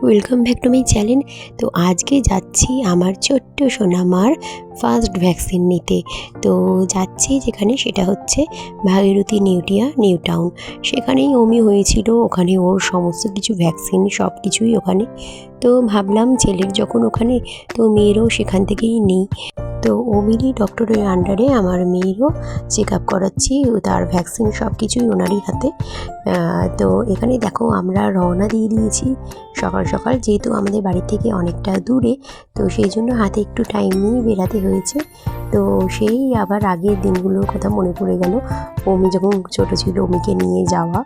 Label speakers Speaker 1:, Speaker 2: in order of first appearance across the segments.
Speaker 1: Welcome back to my channel. তো আজকে যাচ্ছি আমার ছোট্ট সোনামার ফার্স্ট ভ্যাকসিন নিতে। তো যাচ্ছি যেখানে, সেটা হচ্ছে ভাগীরথী নিউটিয়া নিউ টাউন। সেখানেই অমি হয়েছিল, ওখানে ওর সমস্ত কিছু ভ্যাকসিন সব কিছুই ওখানে। তো ভাবলাম ছেলের যখন ওখানে, তো মেয়েরও সেখান থেকেই নিই। তো অমিরই ডক্টরের আন্ডারে আমার মেয়েরও চেক আপ করাচ্ছি, তার ভ্যাকসিন সব কিছুই ওনারই হাতে। তো এখানে দেখো আমরা রওনা দিয়ে দিয়েছি সকাল সকাল, যেহেতু আমাদের বাড়ি থেকে অনেকটা দূরে, তো সেই জন্য হাতে একটু টাইম নিয়ে বেরাতে হয়েছে। তো সেই আবার আগের দিনগুলোর কথা মনে পড়ে গেল, অমি যখন ছোটো ছিল অমিকে নিয়ে যাওয়া।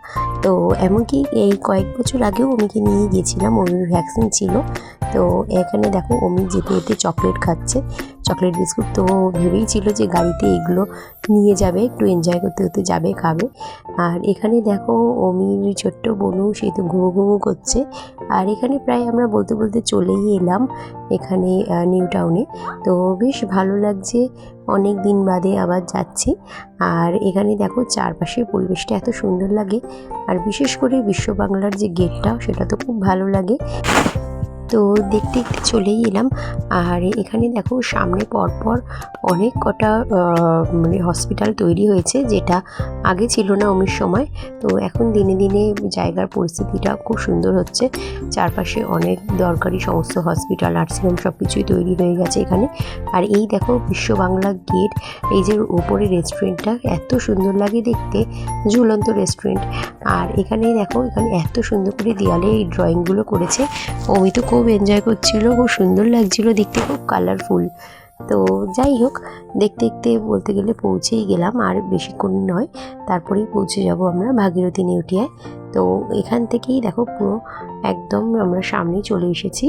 Speaker 1: তো এমনকি এই কয়েক বছর আগেও অমিকে নিয়ে গিয়েছিলাম, অমির ভ্যাকসিন ছিল। তো এখানে দেখো অমি যেতে যেতে চকলেট খাচ্ছে, চকলেট বিস্কুট। তো ভেবেই ছিল যে গাড়িতে এগুলো নিয়ে যাবে, একটু এনজয় করতে করতে যাবে, খাবে। আর এখানে দেখো অমির ছোট্ট বোনু, সে তো ঘুমো ঘুমো করছে। আর এখানে প্রায় আমরা বলতে বলতে চলেই এলাম এখানে নিউ টাউনে। তো বেশ ভালো লাগছে, অনেক দিন বাদে আবার যাচ্ছি। আর এখানে দেখো চারপাশের পরিবেশটা এত সুন্দর লাগে, আর বিশেষ করে বিশ্ব বাংলার যে গেটটা, সেটা তো খুব ভালো লাগে। তো দেখতে দেখতে চলেই এলাম। আর এখানে দেখো সামনে পরপর অনেক কটা মানে হসপিটাল তৈরি হয়েছে, যেটা আগে ছিল না অমির সময়। তো এখন দিনে দিনে জায়গার পরিস্থিতিটা খুব সুন্দর হচ্ছে, চারপাশে অনেক দরকারি সমস্ত হসপিটাল, নার্সিংহোম সব কিছুই তৈরি হয়ে গেছে এখানে। আর এই দেখো বিশ্ব বাংলা গেট, এই যে উপরে রেস্টুরেন্টটা এত সুন্দর লাগে দেখতে, ঝুলন্ত রেস্টুরেন্ট। আর এখানেই দেখো, এখানে এত সুন্দর করে দেয়ালে এই ড্রয়িংগুলো করেছে। অমি তো খুব এনজয় করছিল, খুব সুন্দর লাগছিল দেখতে, খুব কালারফুল। তো যাই হোক, দেখতে দেখতে বলতে গেলে পৌঁছেই গেলাম, আর বেশিক্ষণ নয়, তারপরেই পৌঁছে যাব আমরা ভাগীরথী নিউটিয়ায়। তো এখান থেকেই দেখো পুরো একদম আমরা সামনেই চলে এসেছি।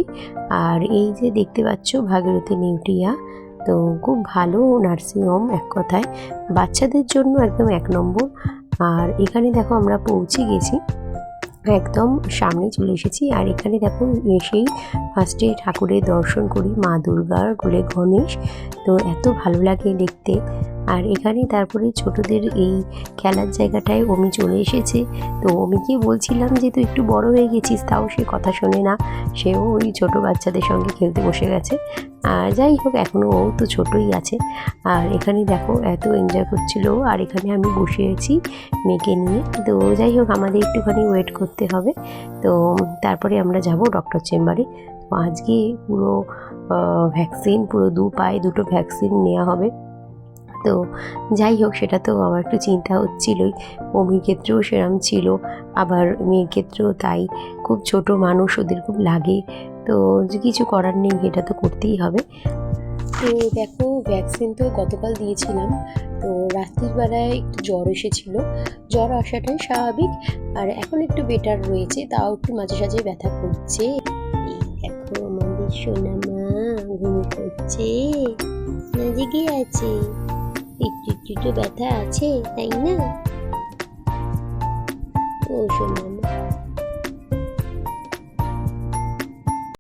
Speaker 1: আর এই যে দেখতে পাচ্ছ ভাগীরথী নিউটিয়া, তো খুব ভালো নার্সিংহোম, এক কথায় বাচ্চাদের জন্য একদম এক নম্বর। আর এখানে দেখো আমরা পৌঁছে গেছি, একদম সামনে চলে এসেছি। আর এখানে দেখো এসেই ফার্স্টে ঠাকুরের দর্শন করি, মা দুর্গার কোলে গণেশ। তো এত ভালো লাগে দেখতে। আর এখানে তারপরে ছোটদের এই খেলার জায়গাটায় অমি চলে এসেছে। তো অমিকে বলছিলাম যে তুই একটু বড় হয়ে গেছিস, তাও সে কথা শোনে না, সেও ওই ছোট বাচ্চাদের সঙ্গে খেলতে বসে গেছে। আর যাই হোক, এখনও ও তো ছোটই আছে। আর এখানে দেখো এত এনজয় করছিল, আর এখানে আমি বসে আছি মেয়েকে নিয়ে। তো যাই হোক, আমাদের একটুখানি ওয়েট করতে হবে। তো তারপরে আমরা যাব ডক্টর চেম্বারে। তো আজকে পুরো ভ্যাকসিন, পুরো 2 পায়ে 2টো ভ্যাকসিন নেওয়া হবে। তো যাই হোক, সেটা তো আমার একটু চিন্তা হচ্ছিলই, অমির ক্ষেত্রেও সেরম ছিল, আবার মেয়ের ক্ষেত্রেও তাই। খুব ছোট মানুষ, ওদের খুব লাগে। তো কিছু করার নেই, এটা তো করতেই হবে। তো দেখো ভ্যাকসিন তো গতকাল দিয়েছিলাম। তো রাত্রির বেলায় একটু জ্বর এসেছিল, জ্বর আসাটাই স্বাভাবিক। আর এখন একটু বেটার রয়েছে, তাও একটু মাঝে সাঝে ব্যথা করছে। এই দেখো আমাদের সোনা মা ঘুম করছে, না জেগে আছে, একটু একটু তো ব্যথা আছে, তাই না? ও সোনা